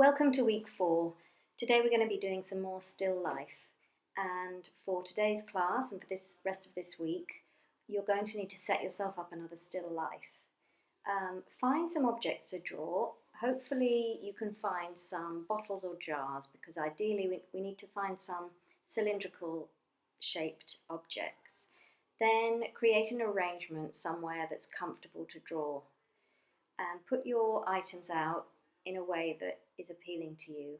Welcome to week 4. Today we're going to be doing some more still life, and for today's class and for this rest of this week you're going to need to set yourself up another still life. Find some objects to draw. Hopefully you can find some bottles or jars, because ideally we need to find some cylindrical shaped objects. Then create an arrangement somewhere that's comfortable to draw and put your items out in a way that is appealing to you,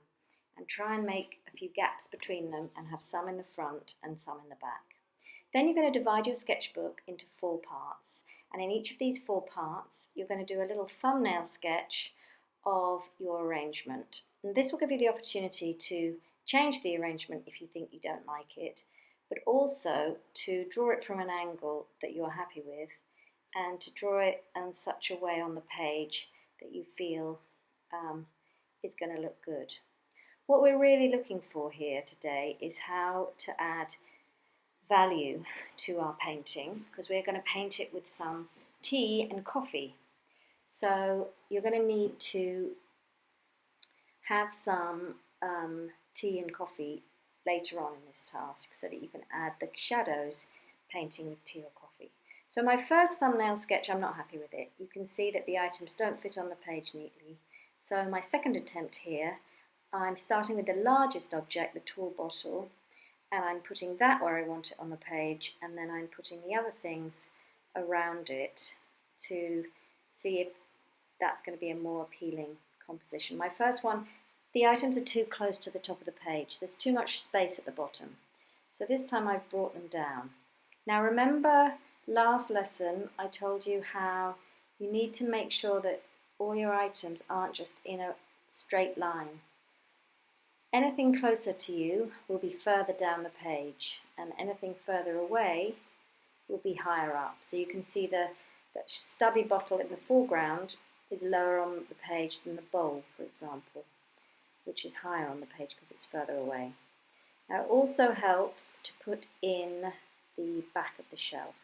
and try and make a few gaps between them and have some in the front and some in the back. Then you're going to divide your sketchbook into 4 parts, and in each of these 4 parts you're going to do a little thumbnail sketch of your arrangement, and this will give you the opportunity to change the arrangement if you think you don't like it, but also to draw it from an angle that you're happy with and to draw it in such a way on the page that you feel is going to look good. What we're really looking for here today is how to add value to our painting, because we're going to paint it with some tea and coffee. So you're going to need to have some tea and coffee later on in this task so that you can add the shadows painting with tea or coffee. So my first thumbnail sketch, I'm not happy with it. You can see that the items don't fit on the page neatly. So my second attempt here, I'm starting with the largest object, the tall bottle, and I'm putting that where I want it on the page, and then I'm putting the other things around it to see if that's going to be a more appealing composition. My first one, the items are too close to the top of the page. There's too much space at the bottom. So this time I've brought them down. Now remember, last lesson I told you how you need to make sure that all your items aren't just in a straight line. Anything closer to you will be further down the page, and anything further away will be higher up. So you can see that stubby bottle in the foreground is lower on the page than the bowl, for example, which is higher on the page because it's further away. Now it also helps to put in the back of the shelf.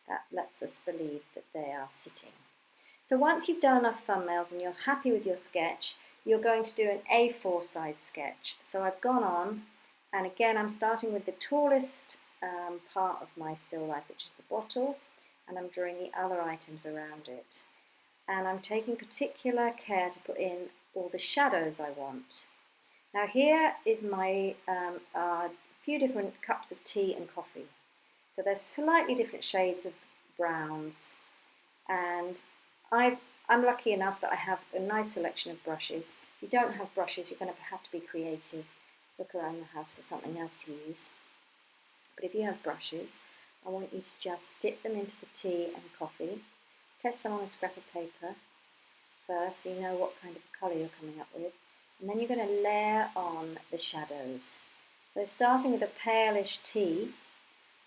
That lets us believe that they are sitting. So once you've done enough thumbnails and you're happy with your sketch, you're going to do an A4 size sketch. So I've gone on, and again I'm starting with the tallest part of my still life, which is the bottle, and I'm drawing the other items around it. And I'm taking particular care to put in all the shadows I want. Now here is my few different cups of tea and coffee. So there's slightly different shades of browns, and I'm lucky enough that I have a nice selection of brushes. If you don't have brushes, you're going to have to be creative. Look around the house for something else to use. But if you have brushes, I want you to just dip them into the tea and coffee. Test them on a scrap of paper first so you know what kind of colour you're coming up with. And then you're going to layer on the shadows. So starting with a palish tea,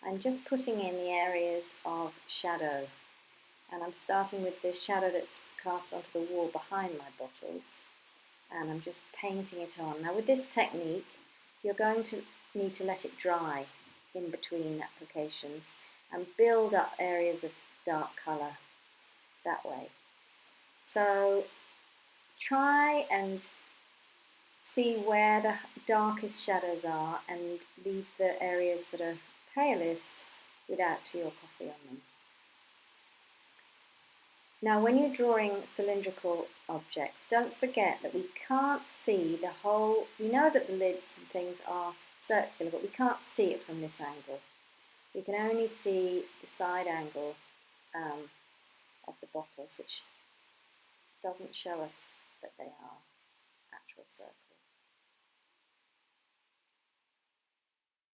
I'm just putting in the areas of shadow. And I'm starting with the shadow that's cast onto the wall behind my bottles, and I'm just painting it on. Now with this technique you're going to need to let it dry in between applications and build up areas of dark colour that way. So try and see where the darkest shadows are and leave the areas that are palest without tea or coffee on them. Now when you're drawing cylindrical objects, don't forget that we can't see the whole. We know that the lids and things are circular, but we can't see it from this angle. We can only see the side angle of the bottles, which doesn't show us that they are actual circles.